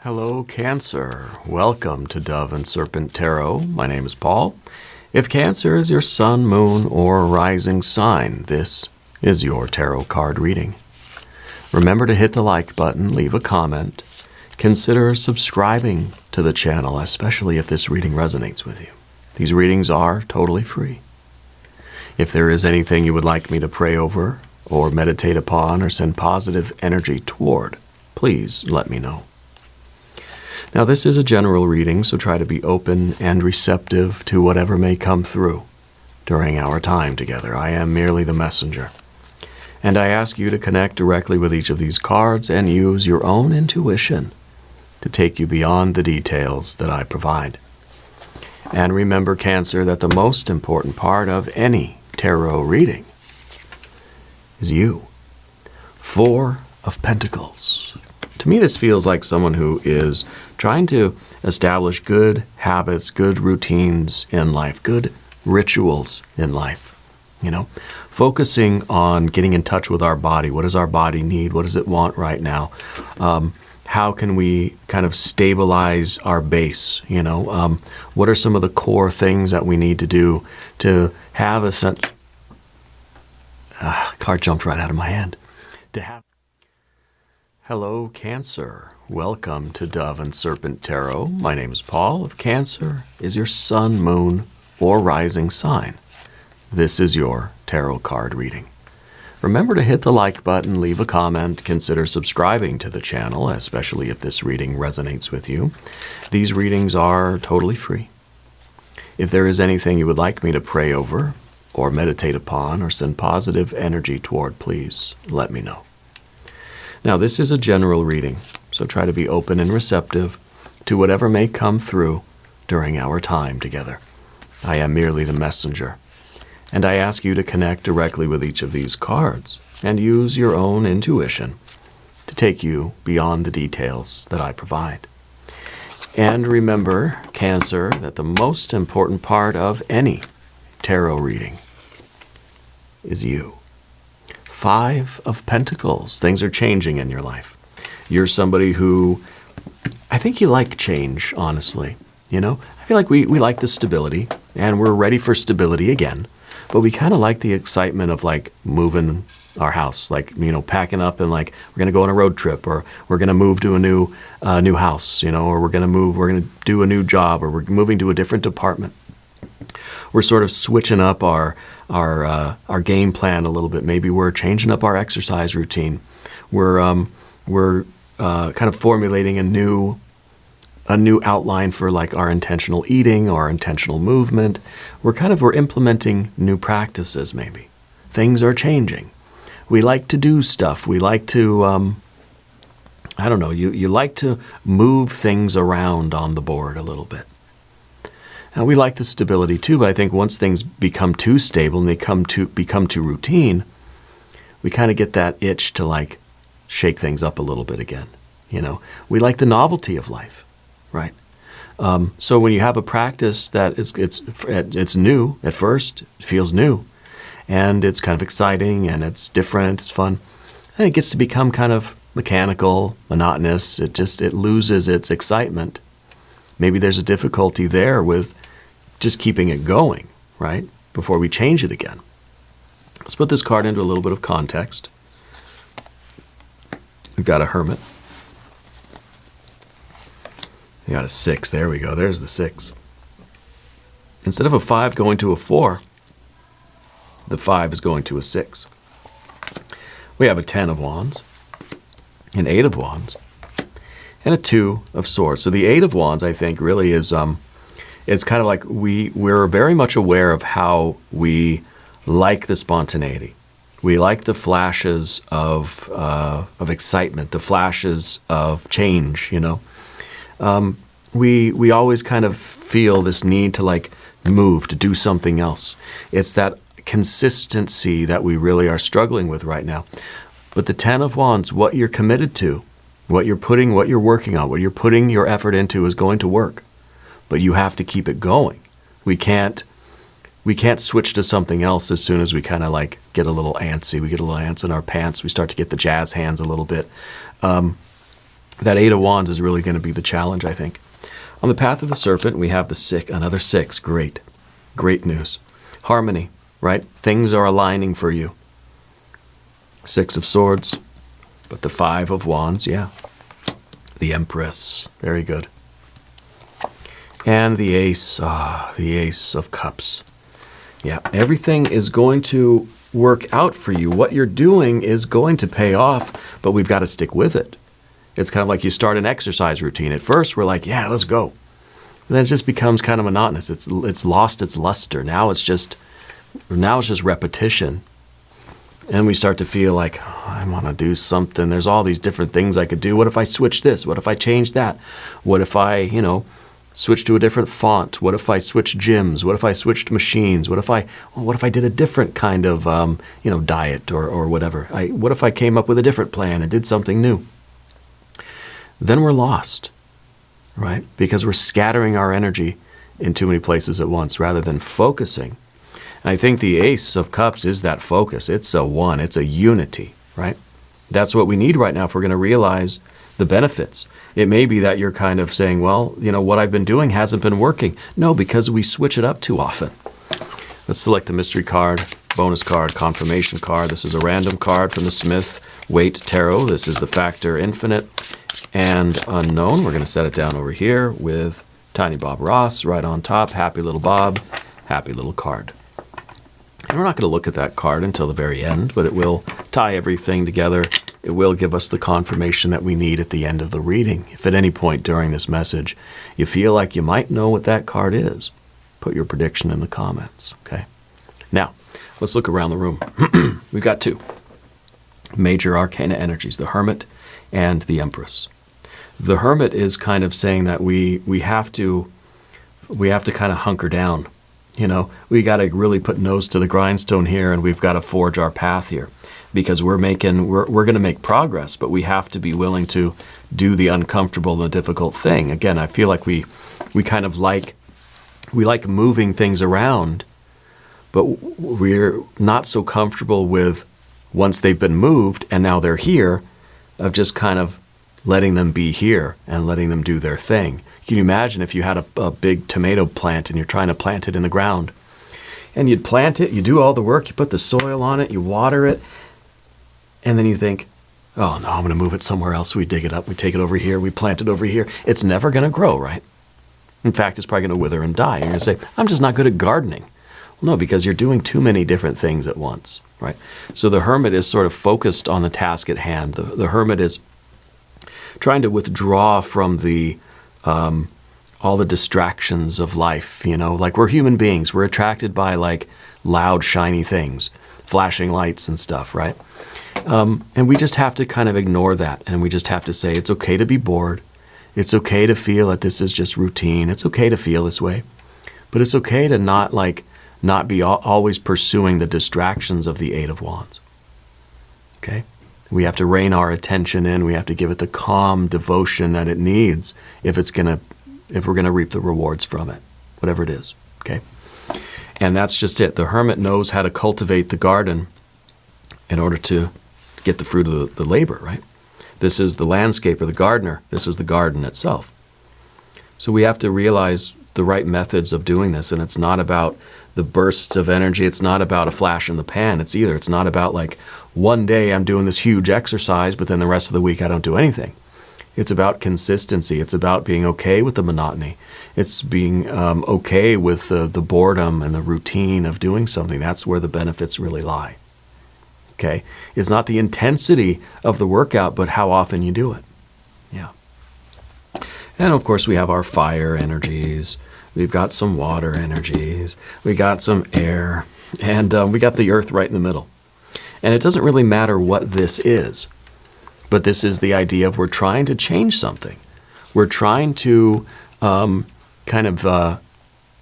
Hello, Cancer. Welcome to Dove and Serpent Tarot. My name is Paul. If Cancer is your sun, moon, or rising sign, this is your tarot card reading. Remember to hit the like button, leave a comment. Consider subscribing to the channel, especially if this reading resonates with you. These readings are totally free. If there is anything you would like me to pray over, or meditate upon, or send positive energy toward, please let me know. Now, this is a general reading, so try to be open and receptive to whatever may come through during our time together. I am merely the messenger. And I ask you to connect directly with each of these cards and use your own intuition to take you beyond the details that I provide. And remember, Cancer, that the most important part of any tarot reading is you. Four of Pentacles. To me, this feels like someone who is trying to establish good habits, good routines in life, good rituals in life. You know, focusing on getting in touch with our body. What does our body need? What does it want right now? How can we kind of stabilize our base? You know, what are some of the core things that we need to do to have a sense? Card jumped right out of my hand. Hello, Cancer. Welcome to Dove and Serpent Tarot. My name is Paul. If Cancer is your sun, moon, or rising sign, this is your tarot card reading. Remember to hit the like button, leave a comment, consider subscribing to the channel, especially if this reading resonates with you. These readings are totally free. If there is anything you would like me to pray over, or meditate upon, or send positive energy toward, please let me know. Now, this is a general reading, so try to be open and receptive to whatever may come through during our time together. I am merely the messenger, and I ask you to connect directly with each of these cards and use your own intuition to take you beyond the details that I provide. And remember, Cancer, that the most important part of any tarot reading is you. Five of Pentacles. Things are changing in your life. You're somebody who, I think you like change, honestly. You know, I feel like we like the stability, and we're ready for stability again. But we kind of like the excitement of like moving our house, like, you know, packing up and like we're going to go on a road trip, or we're going to move to a new house, you know, or we're going to do a new job, or we're moving to a different department. We're sort of switching up our game plan a little bit. Maybe we're changing up our exercise routine. We're kind of formulating a new outline for like our intentional eating or our intentional movement. We're implementing new practices. Maybe things are changing. We like to do stuff. We like to I don't know. You like to move things around on the board a little bit. Now, we like the stability too, but I think once things become too stable and they become too routine, we kind of get that itch to like shake things up a little bit again. You know, we like the novelty of life, right? So when you have a practice that it's new at first, it feels new, and it's kind of exciting and it's different, it's fun, and it gets to become kind of mechanical, monotonous. It loses its excitement. Maybe there's a difficulty there with just keeping it going, right, before we change it again. Let's put this card into a little bit of context. We've got a Hermit. We got a 6. There we go. There's the 6. Instead of a 5 going to a 4, the 5 is going to a 6. We have a 10 of Wands, an 8 of Wands, and a 2 of Swords. So the 8 of Wands, I think, really is it's kind of like we're very much aware of how we like the spontaneity. We like the flashes of excitement, the flashes of change. You know, we always kind of feel this need to like move, to do something else. It's that consistency that we really are struggling with right now. But the 10 of Wands, what you're committed to, what you're working on, what you're putting your effort into is going to work. But you have to keep it going. We can't switch to something else as soon as we kind of like get a little antsy. We get a little ants in our pants. We start to get the jazz hands a little bit. That Eight of Wands is really going to be the challenge, I think. On the path of the Serpent, we have the six, another six. Great. Great news. Harmony, right? Things are aligning for you. Six of Swords, but the Five of Wands, yeah. The Empress, very good. And the Ace of Cups. Yeah, everything is going to work out for you. What you're doing is going to pay off, but we've got to stick with it. It's kind of like you start an exercise routine. At first, we're like, yeah, let's go. And then it just becomes kind of monotonous. It's lost its luster. Now it's just repetition. And we start to feel like, oh, I want to do something. There's all these different things I could do. What if I switch this? What if I change that? What if I, switch to a different font? What if I switch gyms? What if I switched machines? What if I did a different kind of, diet or whatever? What if I came up with a different plan and did something new? Then we're lost, right? Because we're scattering our energy in too many places at once rather than focusing. And I think the Ace of Cups is that focus. It's a one. It's a unity, right? That's what we need right now if we're going to realize the benefits. It may be that you're kind of saying, well, what I've been doing hasn't been working. No, because we switch it up too often. Let's select the mystery card, bonus card, confirmation card. This is a random card from the Smith Waite Tarot. This is the factor infinite and unknown. We're going to set it down over here with Tiny Bob Ross right on top. Happy little Bob, happy little card. And we're not going to look at that card until the very end, but it will tie everything together. It will give us the confirmation that we need at the end of the reading. If at any point during this message you feel like you might know what that card is, put your prediction in the comments, okay? Now, let's look around the room. We've got two major arcana energies, the Hermit and the Empress. The Hermit is kind of saying that we have to kind of hunker down. We got to really put nose to the grindstone here, and we've got to forge our path here, because we're going to make progress, but we have to be willing to do the uncomfortable, the difficult thing. Again, I feel like we kind of like moving things around, but we're not so comfortable with once they've been moved and now they're here, of just kind of letting them be here and letting them do their thing. Can you imagine if you had a big tomato plant and you're trying to plant it in the ground, and you'd plant it, you do all the work, you put the soil on it, you water it, and then you think, oh no, I'm going to move it somewhere else. We dig it up, we take it over here, we plant it over here. It's never going to grow, right? In fact, it's probably going to wither and die. You're going to say, I'm just not good at gardening. Well, no, because you're doing too many different things at once, right? So the Hermit is sort of focused on the task at hand. The Hermit is trying to withdraw from the all the distractions of life, like we're human beings. We're attracted by like loud, shiny things, flashing lights and stuff, right? And we just have to kind of ignore that. And we just have to say, it's okay to be bored. It's okay to feel that this is just routine. It's okay to feel this way. But it's okay to not be always pursuing the distractions of the Eight of Wands. Okay? We have to rein our attention in. We have to give it the calm devotion that it needs if we're gonna reap the rewards from it, whatever it is. Okay, and that's just it. The Hermit knows how to cultivate the garden in order to get the fruit of the labor. Right? This is the landscaper, the gardener. This is the garden itself. So we have to realize the right methods of doing this, and it's not about the bursts of energy. It's not about a flash in the pan. It's not about like one day I'm doing this huge exercise, but then the rest of the week I don't do anything. It's about consistency. It's about being okay with the monotony. It's being okay with the boredom and the routine of doing something. That's where the benefits really lie. Okay? It's not the intensity of the workout, but how often you do it. Yeah. And of course we have our fire energies. We've got some water energies. We got some air. And we got the earth right in the middle. And it doesn't really matter what this is. But this is the idea of we're trying to change something. We're trying to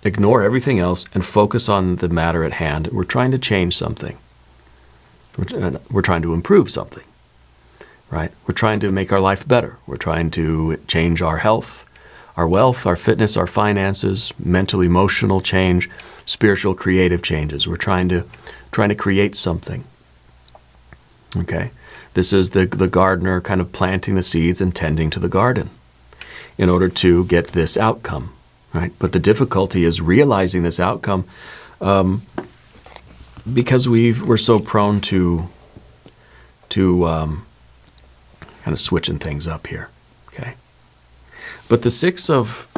ignore everything else and focus on the matter at hand. We're trying to change something. We're trying to improve something, right? We're trying to make our life better. We're trying to change our health, our wealth, our fitness, our finances, mental, emotional change, spiritual, creative changes. We're trying to create something. Okay? This is the gardener kind of planting the seeds and tending to the garden in order to get this outcome, right? But the difficulty is realizing this outcome because we're so prone to kind of switching things up here, okay? But the Six of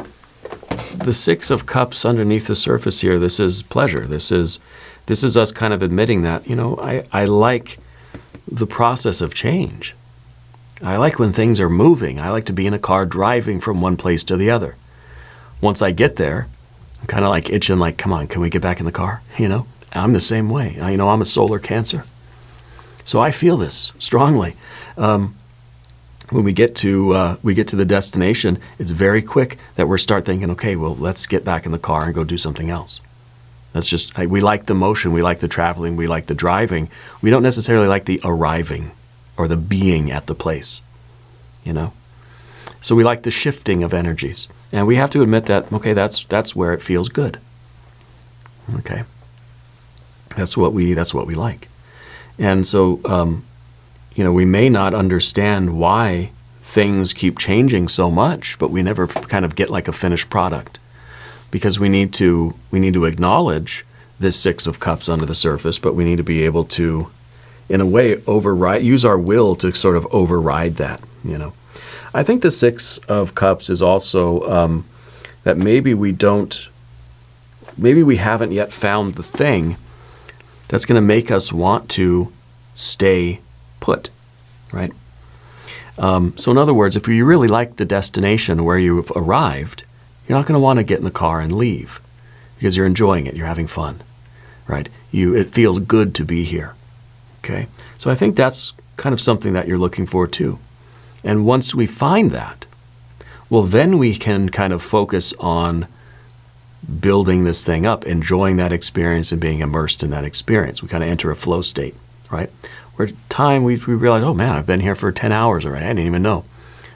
Cups underneath the surface here, this is pleasure. This is us kind of admitting that, you know, I like the process of change. I like when things are moving. I like to be in a car driving from one place to the other. Once I get there, I'm kind of like itching, like, come on, can we get back in the car? You know, I'm the same way. You know, I'm a solar Cancer. So I feel this strongly. When we get to the destination, it's very quick that we start thinking, okay, well, let's get back in the car and go do something else. That's just, we like the motion, we like the traveling, we like the driving. We don't necessarily like the arriving or the being at the place, you know? So we like the shifting of energies. And we have to admit that, okay, that's where it feels good. Okay? That's what we like. And so, you know, we may not understand why things keep changing so much, but we never kind of get like a finished product. Because we need to acknowledge this Six of Cups under the surface, but we need to be able to, in a way, use our will to sort of override that, you know. I think the Six of Cups is also that maybe we haven't yet found the thing that's going to make us want to stay put, right? So in other words, if you really like the destination where you've arrived, you're not going to want to get in the car and leave because you're enjoying it, you're having fun, right? It feels good to be here, okay? So I think that's kind of something that you're looking for too. And once we find that, well, then we can kind of focus on building this thing up, enjoying that experience and being immersed in that experience. We kind of enter a flow state, right? Where time we realize, oh man, I've been here for 10 hours already. I didn't even know.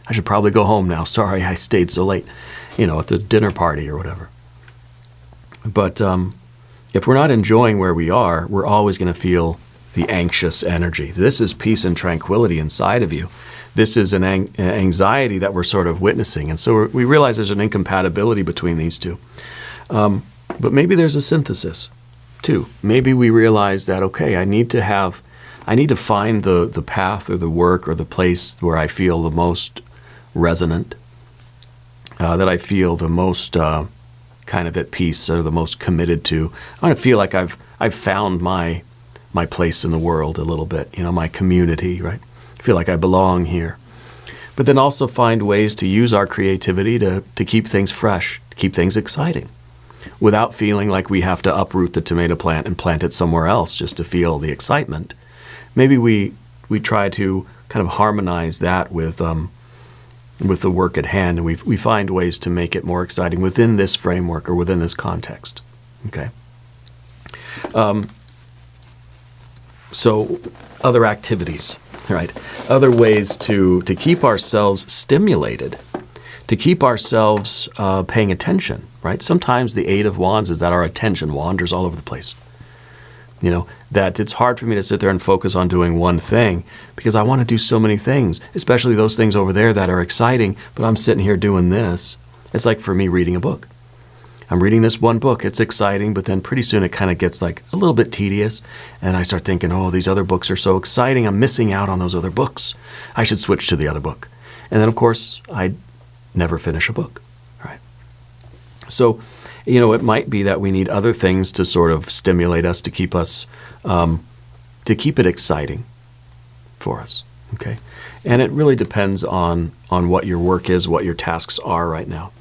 I should probably go home now. Sorry, I stayed so late, you know, at the dinner party or whatever. But if we're not enjoying where we are, we're always going to feel the anxious energy. This is peace and tranquility inside of you. This is an anxiety that we're sort of witnessing. And so we realize there's an incompatibility between these two. But maybe there's a synthesis too. Maybe we realize that, okay, I need to find the path or the work or the place where I feel the most resonant, that I feel the most kind of at peace or the most committed to. I want to feel like I've found my place in the world a little bit, you know, my community, right? I feel like I belong here. But then also find ways to use our creativity to keep things fresh, to keep things exciting, without feeling like we have to uproot the tomato plant and plant it somewhere else just to feel the excitement. Maybe we try to kind of harmonize that with the work at hand, and we find ways to make it more exciting within this framework or within this context. Okay. So other activities, right? Other ways to keep ourselves stimulated, to keep ourselves paying attention, right? Sometimes the Eight of Wands is that our attention wanders all over the place. You know, that it's hard for me to sit there and focus on doing one thing because I want to do so many things, especially those things over there that are exciting, but I'm sitting here doing this. It's like for me reading a book. I'm reading this one book, it's exciting, but then pretty soon it kind of gets like a little bit tedious, and I start thinking, oh, these other books are so exciting, I'm missing out on those other books. I should switch to the other book. And then, of course, I never finish a book, right? So, you know, it might be that we need other things to sort of stimulate us, to keep us, to keep it exciting for us, okay? And it really depends on what your work is, what your tasks are right now.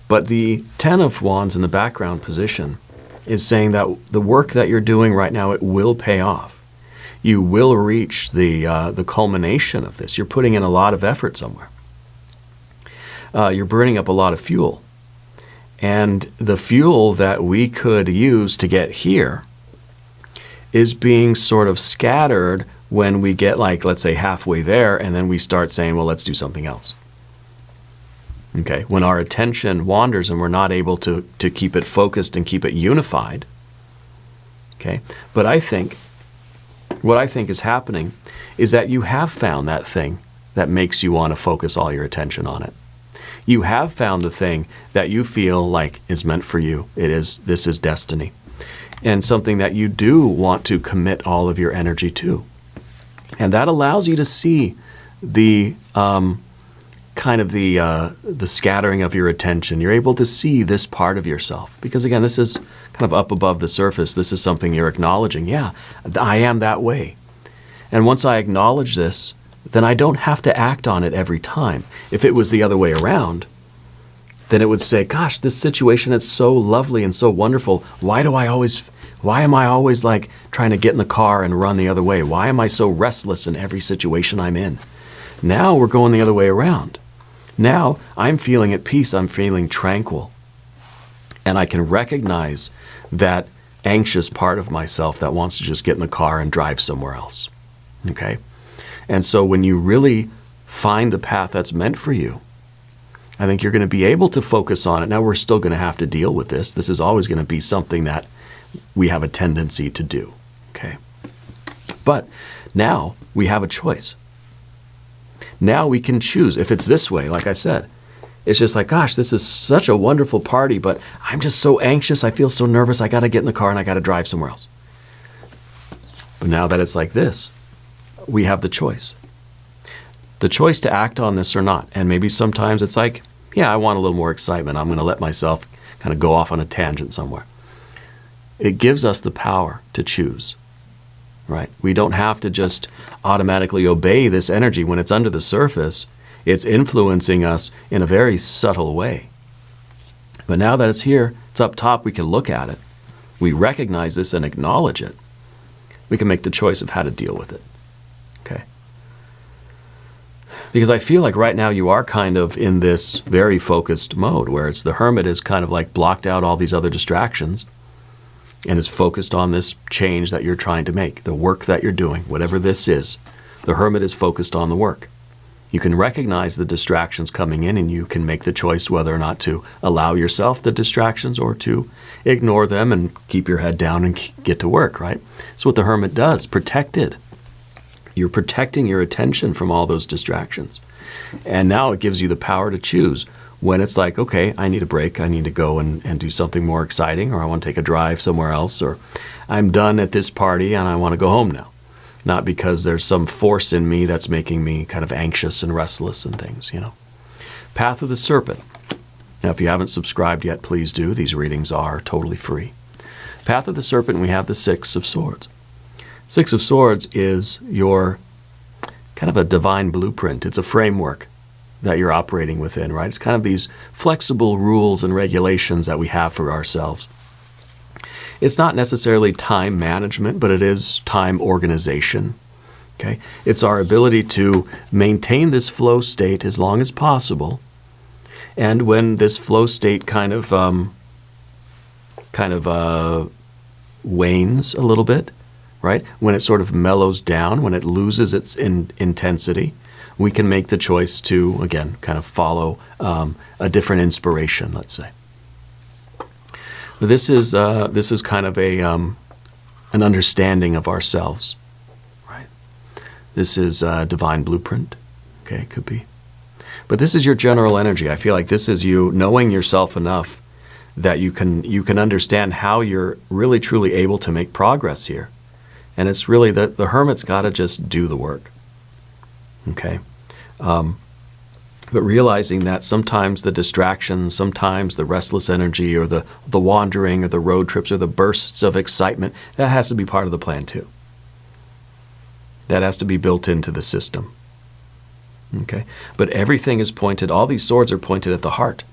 But the Ten of Wands in the background position is saying that the work that you're doing right now, it will pay off. You will reach the culmination of this. You're putting in a lot of effort somewhere. You're burning up a lot of fuel. And the fuel that we could use to get here is being sort of scattered when we get, like, let's say halfway there, and then we start saying, well, let's do something else. Okay, when our attention wanders and we're not able to keep it focused and keep it unified. Okay, but I think what I think is happening is that you have found that thing that makes you want to focus all your attention on it. You have found the thing that you feel like is meant for you. This is destiny. And something that you do want to commit all of your energy to. And that allows you to see the the scattering of your attention. You're able to see this part of yourself. Because again, this is kind of up above the surface. This is something you're acknowledging. Yeah, I am that way. And once I acknowledge this, then I don't have to act on it every time. If it was the other way around, then it would say, gosh, this situation is so lovely and so wonderful. Why am I always like trying to get in the car and run the other way? Why am I so restless in every situation I'm in? Now we're going the other way around. Now I'm feeling at peace. I'm feeling tranquil. And I can recognize that anxious part of myself that wants to just get in the car and drive somewhere else. Okay? And so when you really find the path that's meant for you, I think you're going to be able to focus on it. Now we're still going to have to deal with this. This is always going to be something that we have a tendency to do. Okay? But now we have a choice. Now we can choose. If it's this way, like I said, it's just like, gosh, this is such a wonderful party, but I'm just so anxious. I feel so nervous. I got to get in the car and I got to drive somewhere else. But now that it's like this, we have the choice. The choice to act on this or not. And maybe sometimes it's like, yeah, I want a little more excitement. I'm going to let myself kind of go off on a tangent somewhere. It gives us the power to choose. Right? We don't have to just automatically obey this energy when it's under the surface. It's influencing us in a very subtle way. But now that it's here, it's up top, we can look at it. We recognize this and acknowledge it. We can make the choice of how to deal with it. Okay? Because I feel like right now you are kind of in this very focused mode where it's the hermit is kind of like blocked out all these other distractions and is focused on this change that you're trying to make, the work that you're doing, whatever this is. The hermit is focused on the work. You can recognize the distractions coming in and you can make the choice whether or not to allow yourself the distractions or to ignore them and keep your head down and get to work, right? That's what the hermit does, protected. You're protecting your attention from all those distractions. And now it gives you the power to choose. When it's like, okay, I need a break, I need to go and do something more exciting, or I want to take a drive somewhere else, or I'm done at this party and I want to go home now. Not because there's some force in me that's making me kind of anxious and restless and things, you know. Path of the Serpent. Now, if you haven't subscribed yet, please do. These readings are totally free. Path of the Serpent, we have the Six of Swords. Six of Swords is your kind of a divine blueprint. It's a framework that you're operating within, right? It's kind of these flexible rules and regulations that we have for ourselves. It's not necessarily time management, but it is time organization, okay? It's our ability to maintain this flow state as long as possible. And when this flow state kind of wanes a little bit, right? When it sort of mellows down, when it loses its intensity, we can make the choice to, again, kind of follow a different inspiration, let's say. This is kind of an understanding of ourselves, right? This is a divine blueprint, okay, it could be. But this is your general energy. I feel like this is you knowing yourself enough that you can understand how you're really truly able to make progress here. And it's really that the hermit's got to just do the work. Okay? But realizing that sometimes the distractions, sometimes the restless energy or the wandering or the road trips or the bursts of excitement, that has to be part of the plan too. That has to be built into the system. Okay? But everything is pointed, all these swords are pointed at the heart.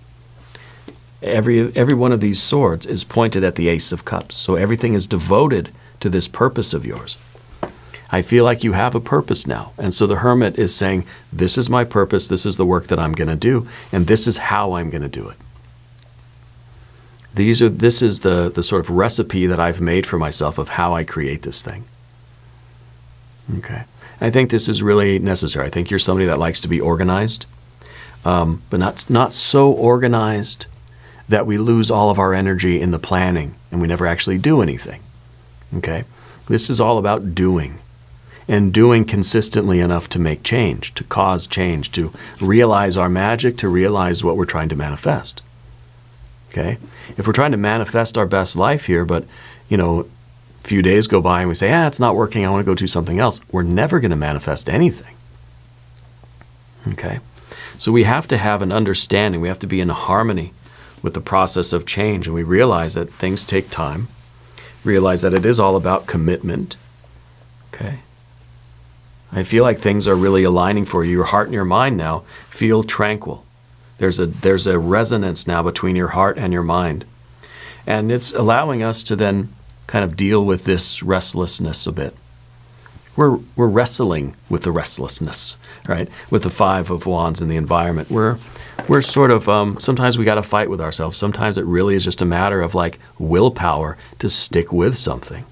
Every one of these swords is pointed at the Ace of Cups. So everything is devoted to this purpose of yours. I feel like you have a purpose now. And so the hermit is saying, this is my purpose, this is the work that I'm going to do, and this is how I'm going to do it. This is the sort of recipe that I've made for myself of how I create this thing. Okay. I think this is really necessary. I think you're somebody that likes to be organized, but not so organized that we lose all of our energy in the planning and we never actually do anything. Okay? This is all about doing. and doing consistently enough to make change, to cause change, to realize our magic, to realize what we're trying to manifest. Okay? If we're trying to manifest our best life here, but, a few days go by and we say, it's not working, I want to go do something else, we're never going to manifest anything. Okay? So we have to have an understanding, we have to be in harmony with the process of change, and we realize that things take time, realize that it is all about commitment. Okay? I feel like things are really aligning for you. Your heart and your mind now feel tranquil. There's a resonance now between your heart and your mind. And it's allowing us to then kind of deal with this restlessness a bit. We're wrestling with the restlessness, right? With the Five of Wands in the environment. We're sort of, sometimes we got to fight with ourselves. Sometimes it really is just a matter of like willpower to stick with something.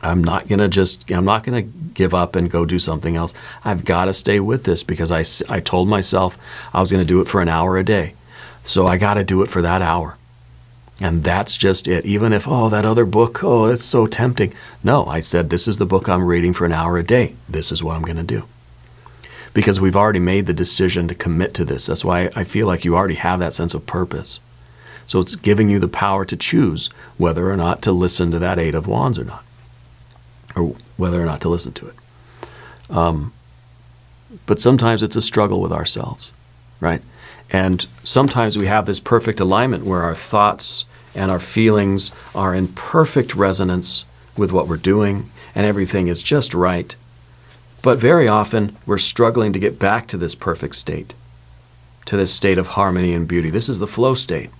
I'm not going to give up and go do something else. I've got to stay with this because I told myself I was going to do it for an hour a day. So I got to do it for that hour. And that's just it. Even if, that other book, it's so tempting. No, I said, this is the book I'm reading for an hour a day. This is what I'm going to do. Because we've already made the decision to commit to this. That's why I feel like you already have that sense of purpose. So it's giving you the power to choose whether or not to listen to that Eight of Wands or not. Or whether or not to listen to it. But sometimes it's a struggle with ourselves, right? And sometimes we have this perfect alignment where our thoughts and our feelings are in perfect resonance with what we're doing, and everything is just right. But very often, we're struggling to get back to this perfect state, to this state of harmony and beauty. This is the flow state.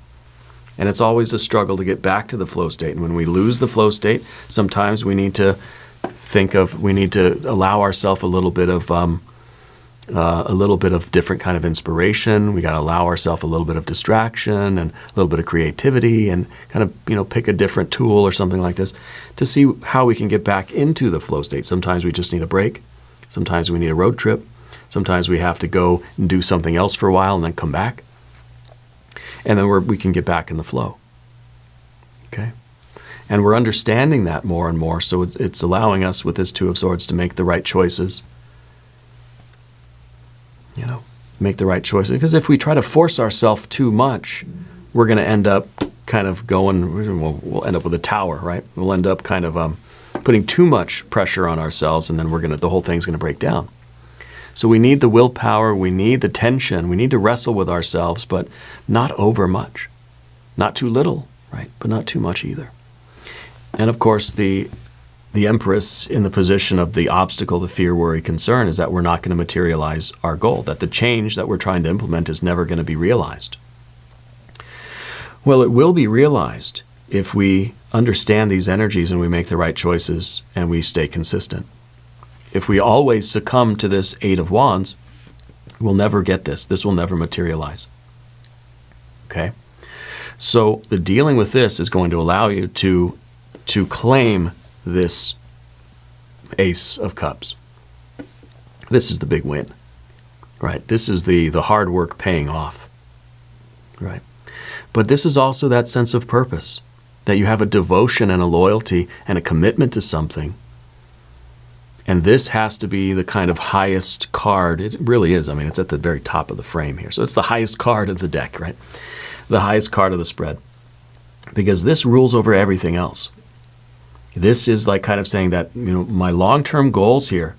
And it's always a struggle to get back to the flow state. And when we lose the flow state, sometimes we need to allow ourselves a little bit of different kind of inspiration. We got to allow ourselves a little bit of distraction and a little bit of creativity and kind of, pick a different tool or something like this to see how we can get back into the flow state. Sometimes we just need a break. Sometimes we need a road trip. Sometimes we have to go and do something else for a while and then come back. And then we can get back in the flow. Okay? And we're understanding that more and more, so it's allowing us with this Two of Swords to make the right choices. Make the right choices. Because if we try to force ourselves too much, we're going to end up kind of we'll end up with a tower, right? We'll end up kind of putting too much pressure on ourselves, and then the whole thing's going to break down. So we need the willpower, we need the tension, we need to wrestle with ourselves, but not over much. Not too little, right? But not too much either. And of course, the Empress in the position of the obstacle, the fear, worry, concern, is that we're not going to materialize our goal, that the change that we're trying to implement is never going to be realized. Well, it will be realized if we understand these energies and we make the right choices and we stay consistent. If we always succumb to this Eight of Wands, we'll never get this. This will never materialize. Okay? So the dealing with this is going to allow you to claim this Ace of Cups. This is the big win, right? This is the hard work paying off, right? But this is also that sense of purpose, that you have a devotion and a loyalty and a commitment to something. And this has to be the kind of highest card. It really is. I mean, it's at the very top of the frame here. So it's the highest card of the deck, right? The highest card of the spread. Because this rules over everything else. This is like kind of saying that, my long-term goals here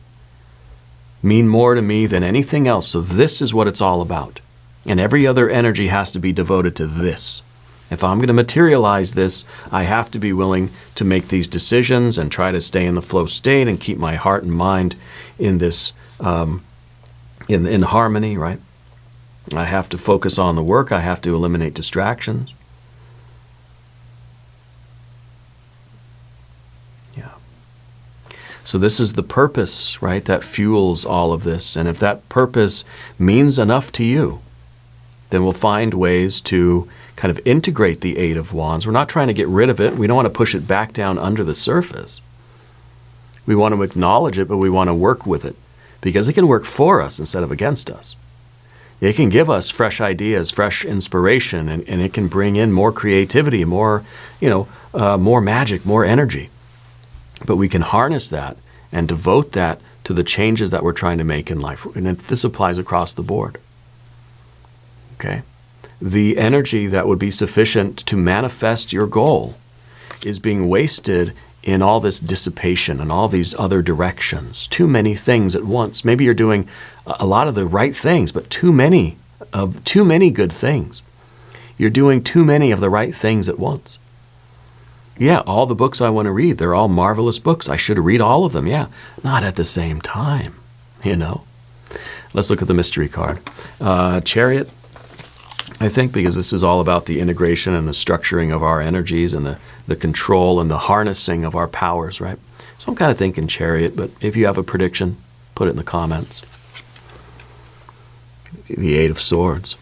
mean more to me than anything else. So this is what it's all about. And every other energy has to be devoted to this. If I'm going to materialize this, I have to be willing to make these decisions and try to stay in the flow state and keep my heart and mind in this, in harmony, right? I have to focus on the work. I have to eliminate distractions. So this is the purpose, right, that fuels all of this. And if that purpose means enough to you, then we'll find ways to kind of integrate the Eight of Wands. We're not trying to get rid of it. We don't want to push it back down under the surface. We want to acknowledge it, but we want to work with it because it can work for us instead of against us. It can give us fresh ideas, fresh inspiration, and it can bring in more creativity, more, more magic, more energy. But we can harness that and devote that to the changes that we're trying to make in life. And this applies across the board. Okay? The energy that would be sufficient to manifest your goal is being wasted in all this dissipation and all these other directions. Too many things at once. Maybe you're doing a lot of the right things, but too many good things. You're doing too many of the right things at once. Yeah, all the books I want to read, they're all marvelous books. I should read all of them, yeah. Not at the same time, you know. Let's look at the mystery card. Chariot, I think, because this is all about the integration and the structuring of our energies and the control and the harnessing of our powers, right? So I'm kind of thinking Chariot, but if you have a prediction, put it in the comments. The Eight of Swords.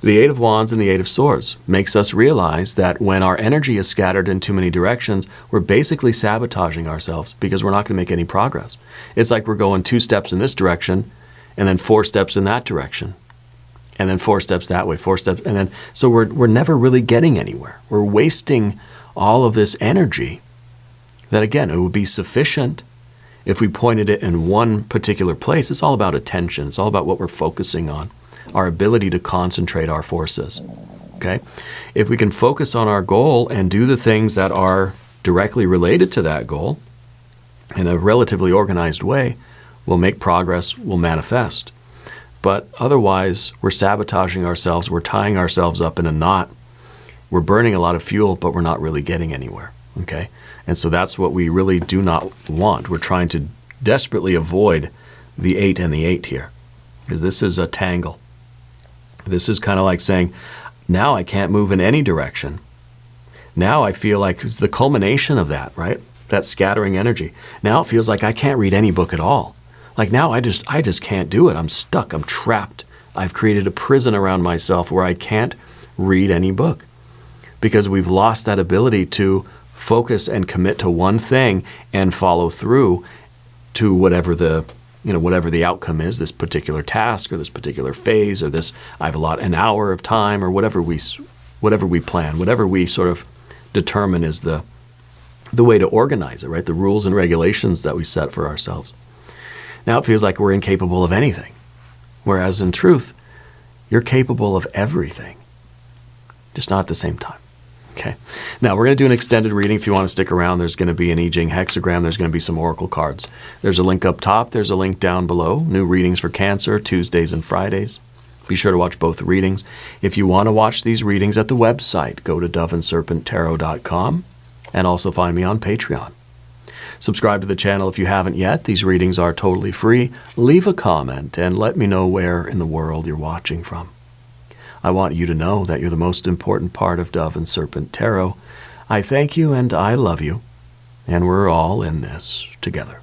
The Eight of Wands and the Eight of Swords makes us realize that when our energy is scattered in too many directions, we're basically sabotaging ourselves because we're not going to make any progress. It's like we're going 2 steps in this direction and then 4 steps in that direction. And then 4 steps that way, 4 steps, and then, so we're never really getting anywhere. We're wasting all of this energy that, again, it would be sufficient if we pointed it in one particular place. It's all about attention. It's all about what we're focusing on, our ability to concentrate our forces, okay? If we can focus on our goal and do the things that are directly related to that goal in a relatively organized way, we'll make progress, we'll manifest. But otherwise, we're sabotaging ourselves, we're tying ourselves up in a knot, we're burning a lot of fuel, but we're not really getting anywhere, okay? And so that's what we really do not want. We're trying to desperately avoid the 8 and the 8 here, because this is a tangle. This is kind of like saying, now I can't move in any direction. Now I feel like it's the culmination of that, right? That scattering energy. Now it feels like I can't read any book at all. Like now I just can't do it. I'm stuck. I'm trapped. I've created a prison around myself where I can't read any book because we've lost that ability to focus and commit to one thing and follow through to whatever the outcome is, this particular task or this particular phase or this, I have an hour of time or whatever we plan, whatever we sort of determine is the way to organize it, right? The rules and regulations that we set for ourselves. Now it feels like we're incapable of anything, whereas in truth, you're capable of everything, just not at the same time. Okay. Now we're going to do an extended reading. If you want to stick around, there's going to be an I Ching hexagram. There's going to be some oracle cards. There's a link up top. There's a link down below. New readings for Cancer, Tuesdays and Fridays. Be sure to watch both readings. If you want to watch these readings at the website, go to doveandserpenttarot.com and also find me on Patreon. Subscribe to the channel if you haven't yet. These readings are totally free. Leave a comment and let me know where in the world you're watching from. I want you to know that you're the most important part of Dove and Serpent Tarot. I thank you and I love you, and we're all in this together.